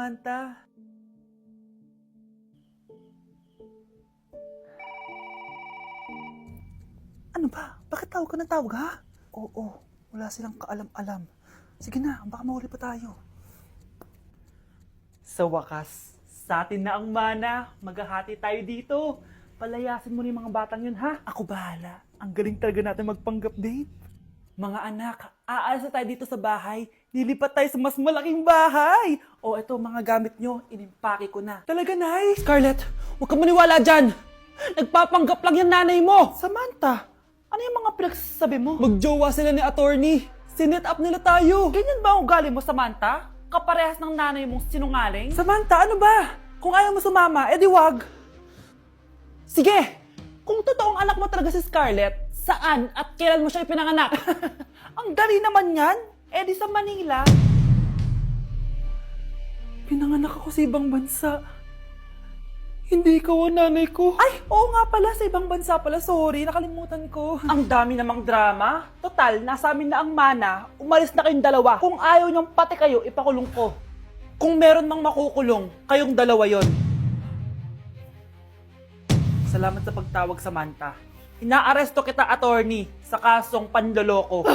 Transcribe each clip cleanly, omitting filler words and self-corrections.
Samantha. Ano ba? Bakit tawag ka ng tawag, ha? Oo, wala silang kaalam-alam. Sige na, baka mahuli pa tayo. Sa wakas, sa atin na ang mana. Maghahati tayo dito. Palayasin mo na yung mga batang yun, ha? Ako bahala. Ang galing talaga natin magpanggap date. Mga anak, aalis na tayo dito sa bahay. Lilipat tayo sa mas malaking bahay. O eto, mga gamit nyo, inimpake ko na. Talaga, Nay? Scarlett, huwag ka maniwala dyan! Nagpapanggap lang yung nanay mo! Samantha, ano yung mga pinagsasabi mo? Magjowa sila ni attorney! Sinet up nila tayo! Ganyan ba ang ugali mo, Samantha? Kaparehas ng nanay mong sinungaling? Samantha, ano ba? Kung ayaw mo sumama, edi wag. Sige! Kung totoong anak mo talaga si Scarlett, saan at kailan mo siya ipinanganak? Ang dali naman yan. Edi sa Manila. Pinanganak ako sa ibang bansa. Hindi ikaw ang nanay ko. Ay, oo nga pala, sa ibang bansa pala. Sorry, nakalimutan ko. Ang dami namang drama. Total, nasa amin na ang mana. Umalis na kayong dalawa. Kung ayaw niyong pati kayo, ipakulong ko. Kung meron mang makukulong, kayong dalawa yon. Salamat sa pagtawag, Samantha. Inaaresto kita, attorney, sa kasong panloloko.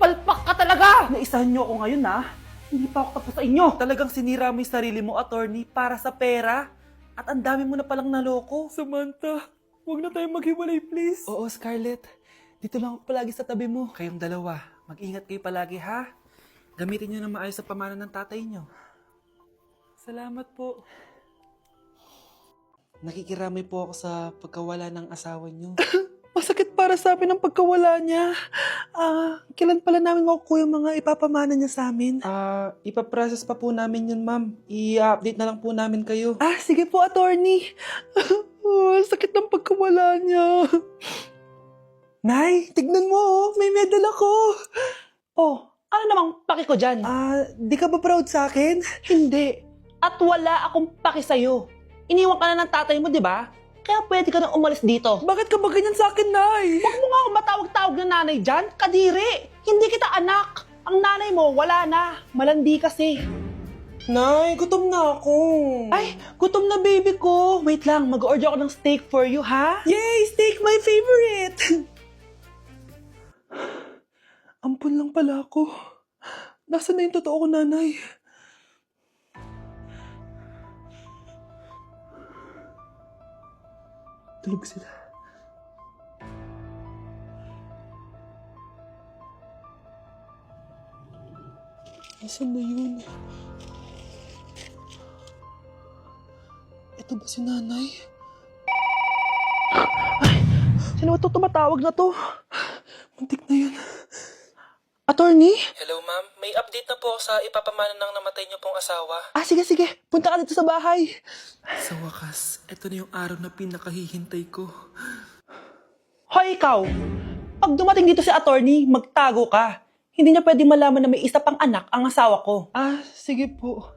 Palpak ka talaga! Naisahan niyo ako ngayon, ha? Hindi pa ako tapos sa inyo. Talagang sinira mo yung sarili mo, attorney, para sa pera. At ang dami mo na palang naloko. Samantha, huwag na tayong maghiwalay, please. Oo, Scarlett. Dito lang ako palagi sa tabi mo. Kayong dalawa, mag-ingat kayo palagi, ha? Gamitin niyo na maayos sa pamana ng tatay niyo. Salamat po. Nakikiramay po ako sa pagkawala ng asawa niyo. Masakit para sa amin ang pagkawala niya. Kailan pala namin makukuha yung mga ipapamana niya sa amin? Ipaprocess pa po namin yun, ma'am. I-update na lang po namin kayo. Sige po, attorney. Sakit ng pagkawala niya. Nay, tignan mo, may medal ako. Oh, ano namang paki ko dyan? Di ka ba proud sa akin? Hindi. At wala akong paki sa'yo. Iniwan ka na ng tatay mo, di ba? Kaya pwede ka nang umalis dito. Bakit ka ba ganyan sa akin, Nay? Huwag mo nga akong matawag-tawag na nanay dyan. Kadiri! Hindi kita anak. Ang nanay mo, wala na. Malandi kasi. Nay, gutom na ako. Ay, gutom na baby ko. Wait lang, mag-order ako ng steak for you, ha? Yay! Steak, my favorite! Ampun lang pala ako. Nasaan na yung totoo ko, nanay? Tulog sila. Nasaan na yun? Ito ba si nanay? Sino ba ito tumatawag na to? Muntik na yun. Attorney? Hello, ma'am. May update na po sa ipapamana ng namatay niyo pong asawa. Sige. Punta ka dito sa bahay. Sa wakas, ito na yung araw na pinakahihintay ko. Hoy, ikaw! Pag dumating dito si attorney, magtago ka. Hindi niya pwedeng malaman na may isa pang anak ang asawa ko. Sige po.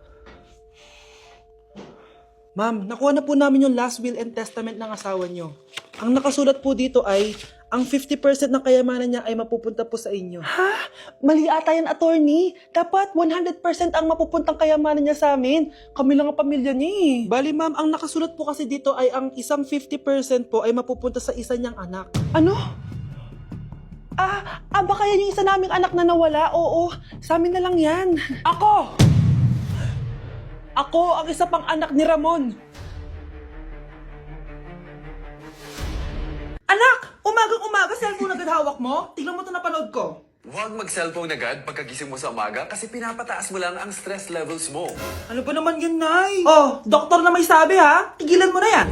Ma'am, nakuha na po namin yung last will and testament ng asawa niyo. Ang nakasulat po dito ay, ang 50% ng kayamanan niya ay mapupunta po sa inyo. Ha? Mali ata yan, attorney. Dapat 100% ang mapupuntang kayamanan niya sa amin. Kami lang ang pamilya niya eh. Bali ma'am, ang nakasulat po kasi dito ay ang isang 50% po ay mapupunta sa isa niyang anak. Ano? Baka yan yung isa naming anak na nawala. Oo, sa amin na lang yan. Ako ang isa pang anak ni Ramon. Anak! Umagang-umaga, cellphone agad hawak mo? Tignan mo ito napanood ko. Huwag mag-cellphone agad pagkagising mo sa umaga kasi pinapataas mo lang ang stress levels mo. Ano ba naman yan, Nay? Doktor na may sabi ha? Tigilan mo na yan.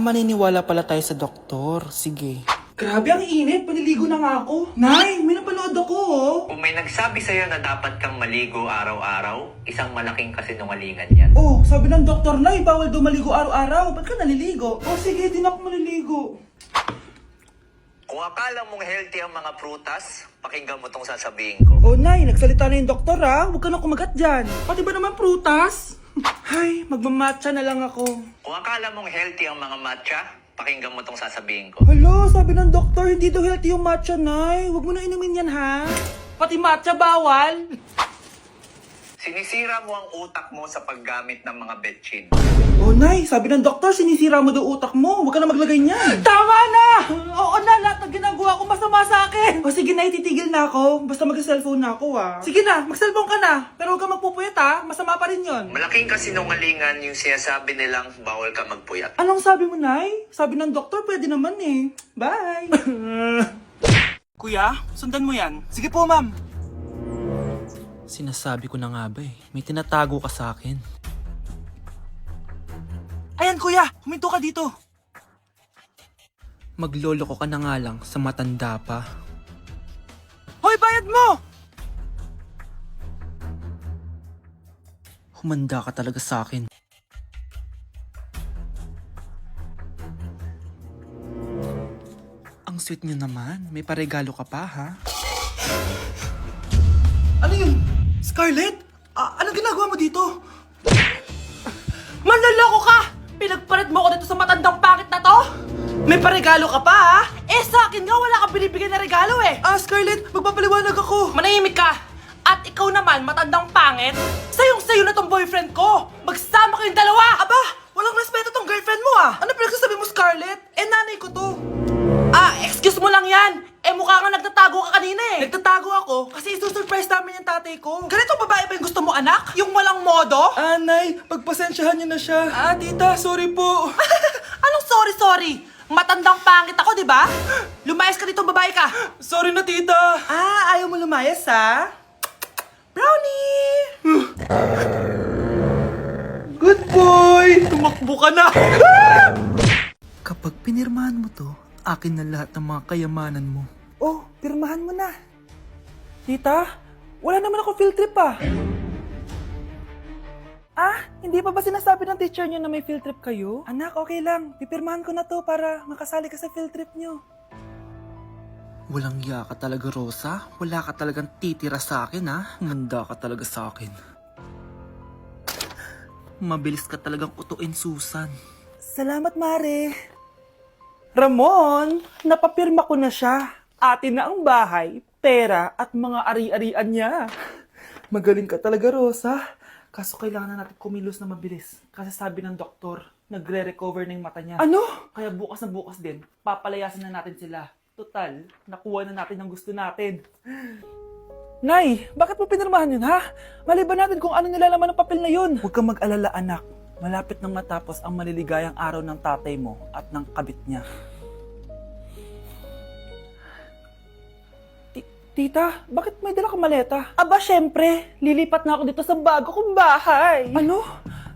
Maniniwala pala tayo sa doktor. Sige. Grabe, ang init. Paniligo na nga ako. Nay, may napanood ako, oh. Kung may nagsabi sa'yo na dapat kang maligo araw-araw, isang malaking kasinungalingan yan. Sabi ng doktor, Nay, bawal daw maligo araw-araw. Ba't ka naliligo? Sige, di na ako maliligo. Kung akala mong healthy ang mga prutas, pakinggan mo tong sasabihin ko. Nay, nagsalita na yung doktor, ha? Huwag ka na kumagat dyan. Pati ba naman prutas? Ay, magmamatcha na lang ako. Kung akala mong healthy ang mga matcha, pakinggan mo tong sasabihin ko. Hala, sabi ng doktor, hindi daw healthy yung matcha, Nay. Huwag mo na inumin yan, ha? Pati matcha bawal. Sinisira mo ang utak mo sa paggamit ng mga betchin. Oh, Nay, sabi ng doktor, sinisira mo daw utak mo. Huwag ka na maglagay niyan. Tama na! Oo na, lahat ng ginagawa ko masama sa akin. O sige, Nay, titigil na ako. Basta mag-cellphone na ako, Sige na, mag-cellphone ka na. Pero huwag ka magpupuyat, Masama pa rin yon. Malaking kasinungalingan yung sinasabi nilang bawal ka magpuyat. Anong sabi mo, Nay? Sabi ng doktor, pwede naman eh. Bye! Kuya, sundan mo yan. Sige po, ma'am. Sinasabi ko na nga ba eh. May tinatago ka sa akin. Ayan, kuya. Huminto ka dito. Magloloko ka na nga lang sa matanda pa. Hoy, bayad mo! Humanda ka talaga sa akin. Ang sweet niyo naman. May paregalo ka pa, ha? Ano yun? Scarlett? Anong ginagawa mo dito? Manloloko ka! Pinagpalit mo ako dito sa matandang pangit na to? May paregalo ka pa, ha? Eh, sa akin nga, wala kang binibigyan na regalo, eh. Scarlett, magpapaliwanag ako. Manahimik ka. At ikaw naman, matandang pangit, sayong-sayo na tong boyfriend ko. Magsama kayong dalawa. Aba, walang respeto tong girlfriend mo, Ano pinagsasabi mo, Scarlett? Eh, nanay ko to. Excuse mo lang yan. Eh, mukha nga nagtatago ka kanina, eh. Nagtatago ako kasi isusurprise namin yung tatay ko. Ganito babae ba yung gusto mo, anak? Yung walang modo? Nay, pagpasensyahan niyo na siya. Tita, sorry po. Anong sorry? Matandang pangit ako, di ba? Lumayas ka dito, babae ka. Sorry na, tita. Ayaw mo lumayas, ha? Brownie! Good boy! Tumakbo ka na. Kapag pinirmahan mo to, akin na lahat ng mga kayamanan mo. Oh, pirmahan mo na. Tita, wala naman ako field trip, hindi pa ba sinasabi ng teacher niyo na may field trip kayo? Anak, okay lang. Pipirmahan ko na to para makasali ka sa field trip niyo. Walang iya ka talaga, Rosa. Wala ka talagang titira sa akin, ha? Humanda ka talaga sa akin. Mabilis ka talagang utuin, Susan. Salamat, Mare. Ramon, napapirma ko na siya. Atin na ang bahay, pera at mga ari-arian niya. Magaling ka talaga, Rosa. Kaso kailangan na natin kumilos na mabilis. Kasi sabi ng doktor, nagre-recover na yung mata niya. Ano? Kaya bukas na bukas din, papalayasin na natin sila. Total, nakuha na natin ang gusto natin. Nay, bakit mo pinirmahan yun, ha? Maliban natin kung ano nilalaman ng papel na yun. Huwag kang mag-alala, anak. Malapit nang matapos ang maliligayang araw ng tatay mo at ng kabit niya. Tita, bakit may dala kang maleta? Aba, syempre. Lilipat na ako dito sa bago kong bahay. Ano?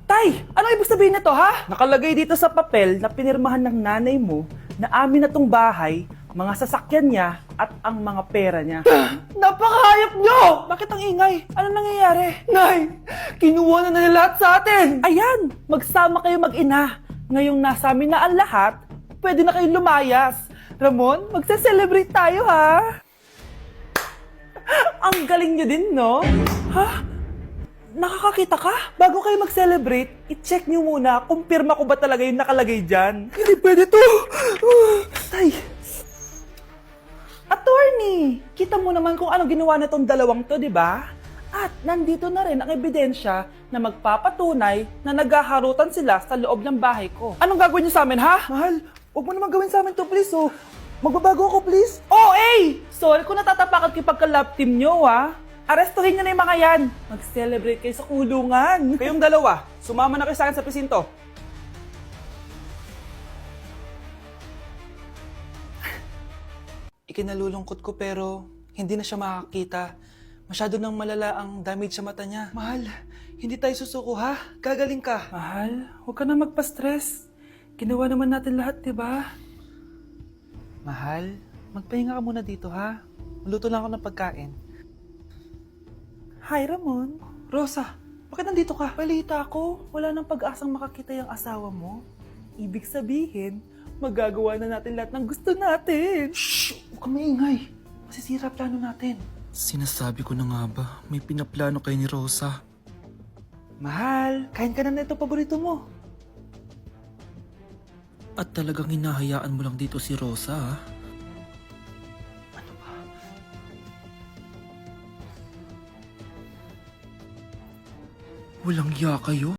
Tay, ano ibig sabihin nito, ha? Nakalagay dito sa papel na pinirmahan ng nanay mo na amin na tong bahay, mga sasakyan niya at ang mga pera niya. Napakahayop nyo! Bakit ang ingay? Ano nangyayari? Nay, kinuha na nila lahat sa atin! Ayan, magsama kayo mag-ina. Ngayong nasa amin na ang lahat, pwede na kayong lumayas. Ramon, magse-celebrate tayo, ha? Ang galing nyo din, no? Ha? Nakakakita ka? Bago kayo mag-celebrate, i-check nyo muna kung pirma ko ba talaga yung nakalagay dyan. Hindi pwede to! Tay! Attorney! Kita mo naman kung ano ginawa na tong dalawang to, di ba? At nandito na rin ang ebidensya na magpapatunay na naghaharutan sila sa loob ng bahay ko. Anong gagawin nyo sa amin, ha? Mahal, huwag mo naman gawin sa amin to, please, oh. Magbabago ako, please. Oh, eh! Sorry kung natatapakan kayo pagka-love team nyo, ha? Arestuhin nyo na yung mga yan. Mag-celebrate kayo sa kulungan. Kayong dalawa, sumama na kayo sa akin sa presinto. Ikinalulungkot ko pero hindi na siya makakita. Masyado nang malala ang damage sa mata niya. Mahal, hindi tayo susuko, ha? Gagaling ka. Mahal, huwag ka na magpa-stress. Ginawa naman natin lahat, di ba? Mahal, magpahinga ka muna dito, ha? Maluto lang ako ng pagkain. Hi, Ramon. Rosa, bakit nandito ka? Balita ako, wala nang pag-asang makakita yung asawa mo. Ibig sabihin, magagawa na natin lahat ng gusto natin. Shh! Huwag kang maingay. Masisira plano natin. Sinasabi ko na nga ba, may pinaplano kayo ni Rosa. Mahal, kain ka na nito paborito mo. At talagang hinahayaan mo lang dito si Rosa, ha? Walang iya kayo.